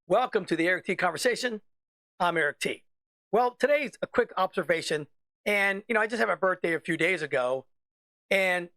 Welcome to the Eric T Conversation. I'm Eric T. Well, today's a quick observation. And, I just had my birthday a few days ago, and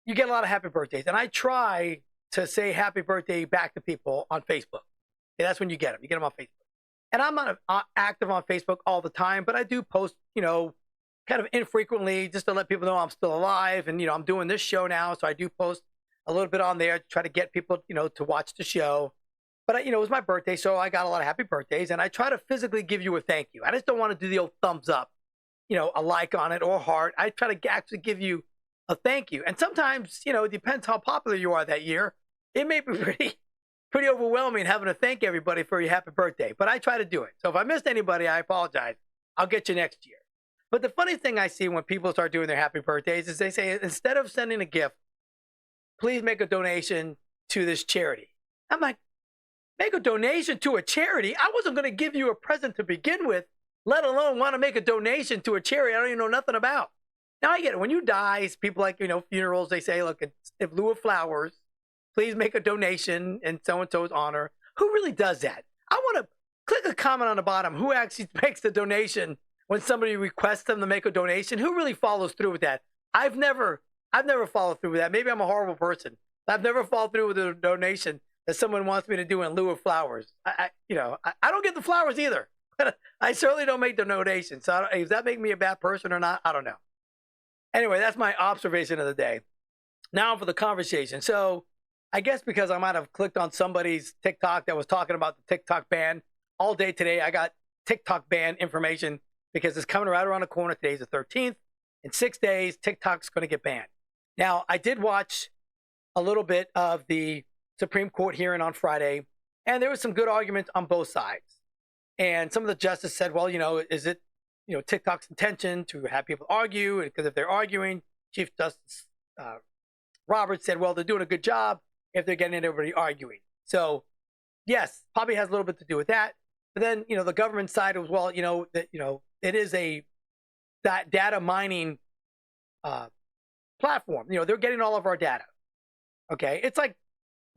you get a lot of happy birthdays. And I try to say happy birthday back to people on Facebook. Yeah, that's when you get them. You get them on Facebook. And I'm not active on Facebook all the time, but I do post, kind of infrequently just to let people know I'm still alive. And, I'm doing this show now. So I do post a little bit on there to try to get people, to watch the show. But, it was my birthday, so I got a lot of happy birthdays, and I try to physically give you a thank you. I just don't want to do the old thumbs up, a like on it or heart. I try to actually give you a thank you. And sometimes, it depends how popular you are that year. It may be pretty overwhelming having to thank everybody for your happy birthday, but I try to do it. So if I missed anybody, I apologize. I'll get you next year. But the funny thing I see when people start doing their happy birthdays is they say, instead of sending a gift, please make a donation to this charity. I'm like, make a donation to a charity? I wasn't going to give you a present to begin with, let alone want to make a donation to a charity I don't even know nothing about. Now I get it. When you die, people like, funerals, they say, look, in lieu of flowers, please make a donation in so-and-so's honor. Who really does that? I want to click a comment on the bottom. Who actually makes the donation when somebody requests them to make a donation? Who really follows through with that? I've never followed through with that. Maybe I'm a horrible person. I've never followed through with a donation that someone wants me to do in lieu of flowers. I don't get the flowers either. I certainly don't make the donation. So does that make me a bad person or not? I don't know. Anyway, that's my observation of the day. Now for the conversation. So I guess because I might have clicked on somebody's TikTok that was talking about the TikTok ban all day today, I got TikTok ban information because it's coming right around the corner. Today's the 13th. In 6 days, TikTok's going to get banned. Now, I did watch a little bit of the Supreme Court hearing on Friday, and there was some good arguments on both sides. And some of the justices said, well, is it, TikTok's intention to have people argue? Because if they're arguing, Chief Justice Roberts said, well, they're doing a good job if they're getting everybody arguing. So, yes, probably has a little bit to do with that. But then, the government side was, well, it is a data mining platform. They're getting all of our data. Okay, it's like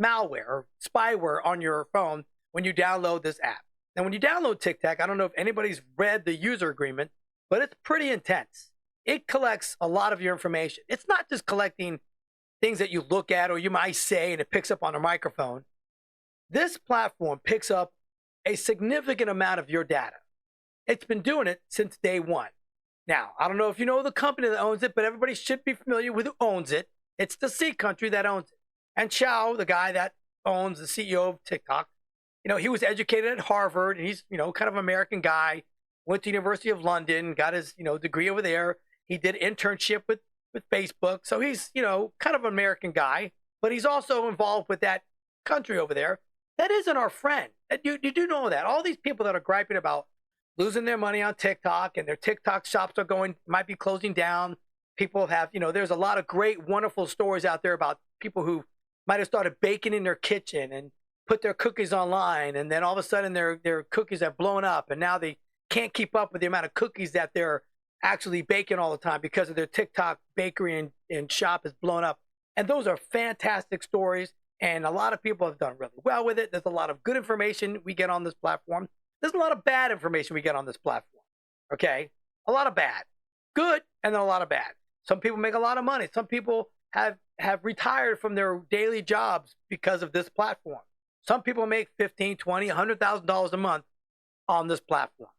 malware or spyware on your phone when you download this app. And when you download TikTok, I don't know if anybody's read the user agreement, but it's pretty intense. It collects a lot of your information. It's not just collecting things that you look at or you might say and it picks up on a microphone. This platform picks up a significant amount of your data. It's been doing it since day one. Now, I don't know if you know the company that owns it, but everybody should be familiar with who owns it. It's the C country that owns it. And Chow, the guy that owns the CEO of TikTok, he was educated at Harvard, and he's, kind of an American guy, went to the University of London, got his, degree over there. He did internship with Facebook. So he's, kind of an American guy, but he's also involved with that country over there. That isn't our friend. You do know that. All these people that are griping about losing their money on TikTok and their TikTok shops might be closing down. People have, there's a lot of great, wonderful stories out there about people who might have started baking in their kitchen and put their cookies online, and then all of a sudden their cookies have blown up, and now they can't keep up with the amount of cookies that they're actually baking all the time because of their TikTok bakery and shop is blown up. And those are fantastic stories, and a lot of people have done really well with it. There's a lot of good information we get on this platform. There's a lot of bad information we get on this platform, okay? A lot of bad. Good, and then a lot of bad. Some people make a lot of money. Some people have retired from their daily jobs because of this platform. Some people make $15,000, $20,000, $100,000 a month on this platform.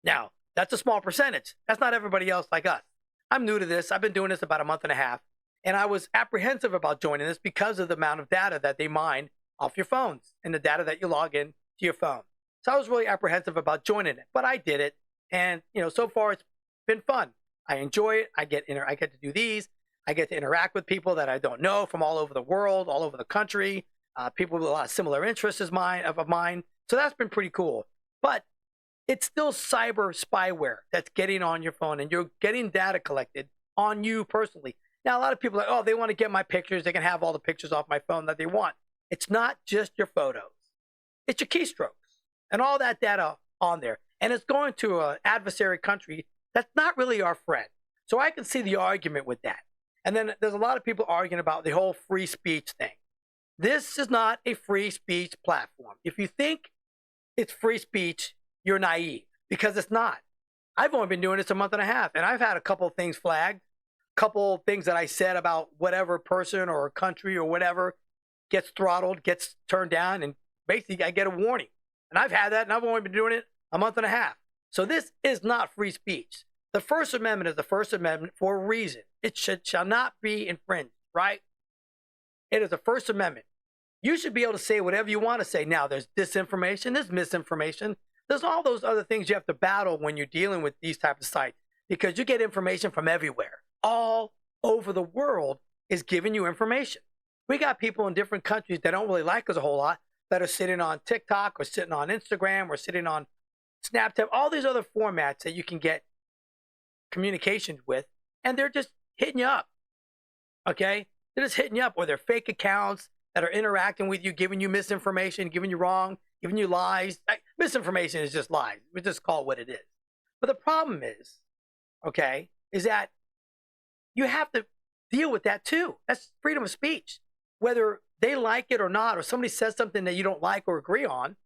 Now, that's a small percentage. That's not everybody else like us. I'm new to this. I've been doing this about a month and a half, and I was apprehensive about joining this because of the amount of data that they mine off your phones and the data that you log in to your phone. So I was really apprehensive about joining it, but I did it, and so far it's been fun. I enjoy it. I get to do these. I get to interact with people that I don't know from all over the world, all over the country, people with a lot of similar interests of mine. So that's been pretty cool. But it's still cyber spyware that's getting on your phone, and you're getting data collected on you personally. Now, a lot of people are like, oh, they want to get my pictures. They can have all the pictures off my phone that they want. It's not just your photos. It's your keystrokes and all that data on there. And it's going to an adversary country that's not really our friend. So I can see the argument with that. And then there's a lot of people arguing about the whole free speech thing. This is not a free speech platform. If you think it's free speech, you're naive, because it's not. I've only been doing this a month and a half, and I've had a couple of things flagged, couple of things that I said about whatever person or country or whatever gets throttled, gets turned down, and basically I get a warning. And I've had that, and I've only been doing it a month and a half. So this is not free speech. The First Amendment is the First Amendment for a reason. It shall not be infringed, right? It is the First Amendment. You should be able to say whatever you want to say. Now, there's disinformation, there's misinformation, there's all those other things you have to battle when you're dealing with these types of sites, because you get information from everywhere. All over the world is giving you information. We got people in different countries that don't really like us a whole lot that are sitting on TikTok or sitting on Instagram or sitting on Snapchat, all these other formats that you can get communications with, and they're just hitting you up, okay? They're just hitting you up, or they're fake accounts that are interacting with you, giving you misinformation, giving you wrong, giving you lies. Misinformation is just lies. We just call it what it is. But the problem is, okay, is that you have to deal with that too. That's freedom of speech. Whether they like it or not, or somebody says something that you don't like or agree on,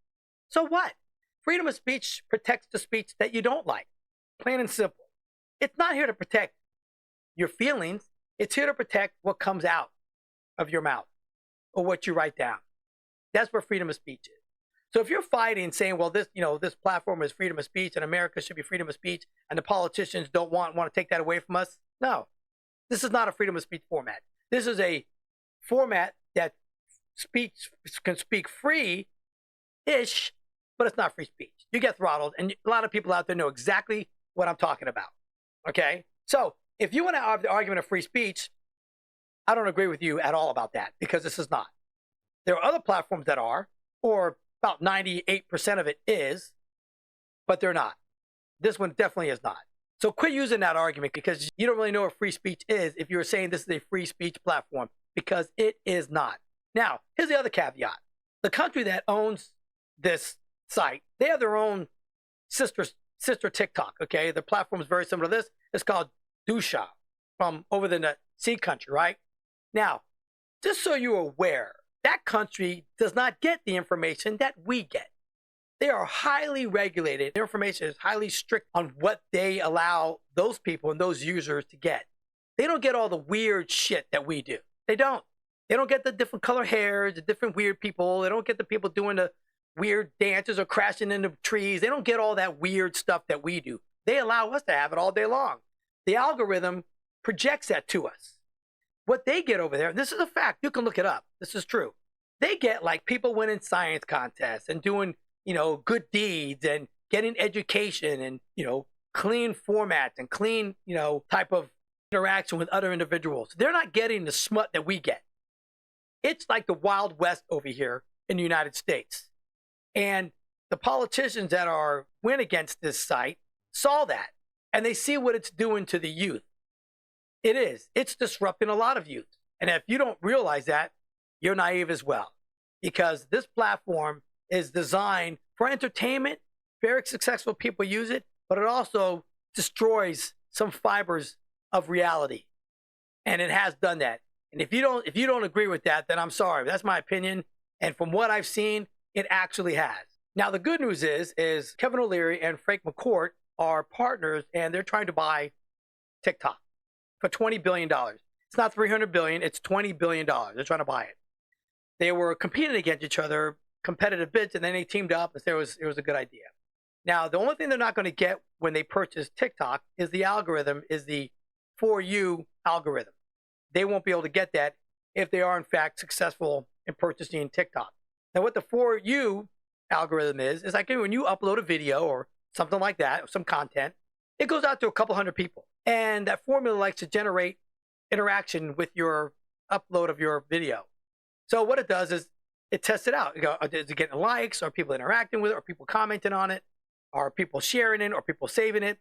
so what? Freedom of speech protects the speech that you don't like, plain and simple. It's not here to protect your feelings. It's here to protect what comes out of your mouth or what you write down. That's what freedom of speech is. So if you're fighting saying, well, this platform is freedom of speech and America should be freedom of speech and the politicians don't want to take that away from us, no. This is not a freedom of speech format. This is a format that speech can speak free-ish, but it's not free speech. You get throttled, and a lot of people out there know exactly what I'm talking about, okay? So if you want to have the argument of free speech, I don't agree with you at all about that, because this is not. There are other platforms that are, or about 98% of it is, but they're not. This one definitely is not. So quit using that argument, because you don't really know what free speech is if you're saying this is a free speech platform, because it is not. Now, here's the other caveat. The country that owns this site, they have their own sister TikTok, okay? The platform is very similar to this. It's called Dusha, from over the sea country, right? Now, just so you're aware, that country does not get the information that we get. They are highly regulated. Their information is highly strict on what they allow those people and those users to get. They don't get all the weird shit that we do. They don't. They don't get the different color hairs, the different weird people. They don't get the people doing the weird dances or crashing into trees. They don't get all that weird stuff that we do. They allow us to have it all day long. The algorithm projects that to us. What they get over there, this is a fact. You can look it up. This is true. They get like people winning science contests and doing, good deeds and getting education and, clean formats and clean, type of interaction with other individuals. They're not getting the smut that we get. It's like the Wild West over here in the United States. And the politicians that win against this site saw that, and they see what it's doing to the youth. It is. It's disrupting a lot of youth. And if you don't realize that, you're naive as well, because this platform is designed for entertainment. Very successful people use it, but it also destroys some fibers of reality. And it has done that. And if you don't agree with that, then I'm sorry. That's my opinion. And from what I've seen, it actually has. Now, the good news is Kevin O'Leary and Frank McCourt are partners, and they're trying to buy TikTok for $20 billion. It's not $300 billion, it's $20 billion. They're trying to buy it. They were competing against each other, competitive bids, and then they teamed up and said it was a good idea. Now, the only thing they're not going to get when they purchase TikTok is the algorithm, is the For You algorithm. They won't be able to get that if they are, in fact, successful in purchasing TikTok. Now, what the For You algorithm is like when you upload a video or something like that, or some content, it goes out to a couple hundred people. And that formula likes to generate interaction with your upload of your video. So what it does is it tests it out. Is it getting likes? Are people interacting with it? Are people commenting on it? Are people sharing it? Are people saving it?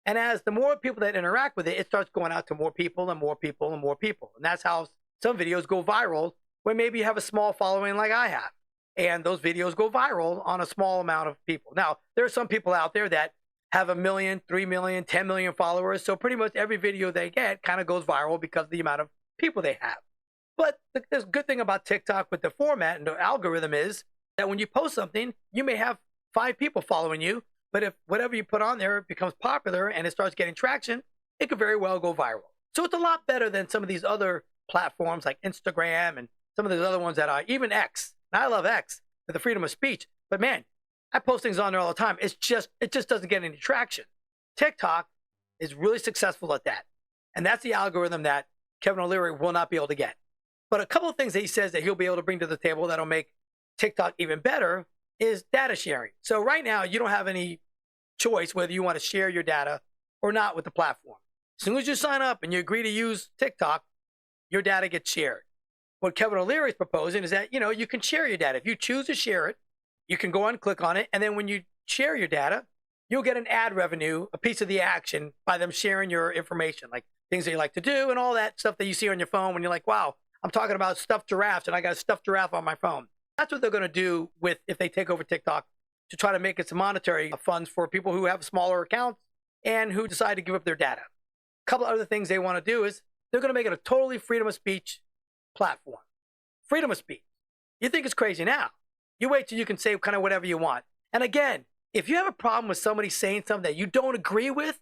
And as the more people that interact with it, it starts going out to more people and more people and more people. And that's how some videos go viral, when maybe you have a small following like I have. And those videos go viral on a small amount of people. Now, there are some people out there that have 1 million, 3 million, 10 million followers. So pretty much every video they get kind of goes viral because of the amount of people they have. But the good thing about TikTok with the format and the algorithm is that when you post something, you may have 5 people following you. But if whatever you put on there becomes popular and it starts getting traction, it could very well go viral. So it's a lot better than some of these other platforms like Instagram and some of those other ones that are even X. And I love X for the freedom of speech. But man, I post things on there all the time. It just doesn't get any traction. TikTok is really successful at that. And that's the algorithm that Kevin O'Leary will not be able to get. But a couple of things that he says that he'll be able to bring to the table that'll make TikTok even better is data sharing. So right now, you don't have any choice whether you want to share your data or not with the platform. As soon as you sign up and you agree to use TikTok, your data gets shared. What Kevin O'Leary is proposing is that, you can share your data. If you choose to share it, you can go and click on it. And then when you share your data, you'll get an ad revenue, a piece of the action by them sharing your information, like things that you like to do and all that stuff that you see on your phone when you're like, wow, I'm talking about stuffed giraffes and I got a stuffed giraffe on my phone. That's what they're going to do if they take over TikTok, to try to make it some monetary funds for people who have smaller accounts and who decide to give up their data. A couple of other things they want to do is they're going to make it a totally freedom of speech platform. Freedom of speech. You think it's crazy now. You wait till you can say kind of whatever you want. And again, if you have a problem with somebody saying something that you don't agree with,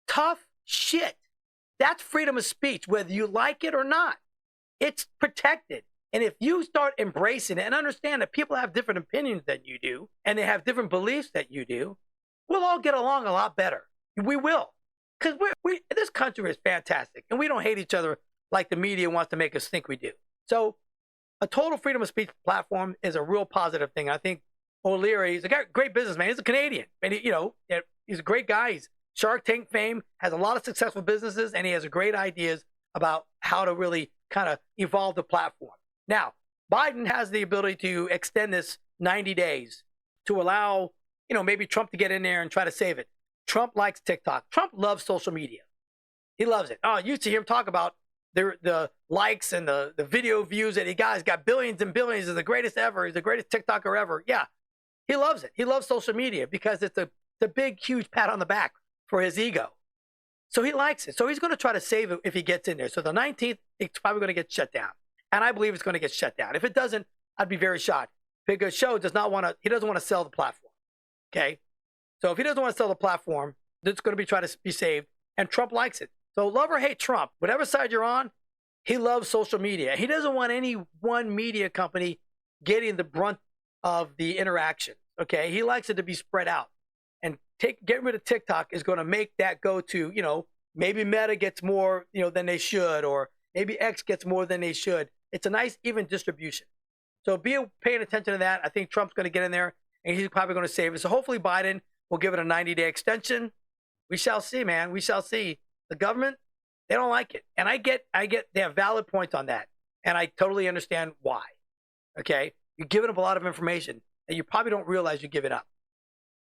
tough shit. That's freedom of speech, whether you like it or not. It's protected. And if you start embracing it and understand that people have different opinions than you do, and they have different beliefs that you do, we'll all get along a lot better. We will. Because this country is fantastic, and we don't hate each other like the media wants to make us think we do. So a total freedom of speech platform is a real positive thing. I think O'Leary is a great businessman. He's a Canadian, and he's a great guy. He's Shark Tank fame, has a lot of successful businesses, and he has great ideas about how to really kind of evolve the platform. Now, Biden has the ability to extend this 90 days to allow, maybe Trump to get in there and try to save it. Trump likes TikTok. Trump loves social media. He loves it. Oh, you used to hear him talk about the likes and the video views that he got. He's got billions and billions. He's the greatest ever. He's the greatest TikToker ever. Yeah, he loves it. He loves social media because it's a big, huge pat on the back for his ego. So he likes it. So he's going to try to save it if he gets in there. So the 19th, it's probably going to get shut down. And I believe it's going to get shut down. If it doesn't, I'd be very shocked, because Show doesn't want to sell the platform. Okay. So if he doesn't want to sell the platform, it's going to be trying to be saved. And Trump likes it. So love or hate Trump, whatever side you're on, he loves social media. He doesn't want any one media company getting the brunt of the interaction. Okay. He likes it to be spread out. And getting rid of TikTok is going to make that go to, maybe Meta gets more, than they should, or maybe X gets more than they should. It's a nice, even distribution. So be paying attention to that. I think Trump's going to get in there, and he's probably going to save it. So hopefully Biden will give it a 90-day extension. We shall see, man. We shall see. The government, they don't like it. And I get they have valid points on that. And I totally understand why. Okay? You're giving up a lot of information that you probably don't realize you're giving up.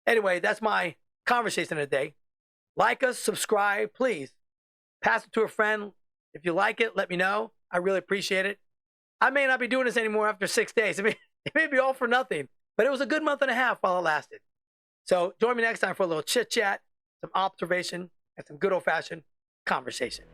Anyway, that's my conversation today. Like us, subscribe, please. Pass it to a friend. If you like it, let me know. I really appreciate it. I may not be doing this anymore after 6 days. It may be all for nothing, but it was a good month and a half while it lasted. So join me next time for a little chit chat, some observation, and some good old-fashioned conversation.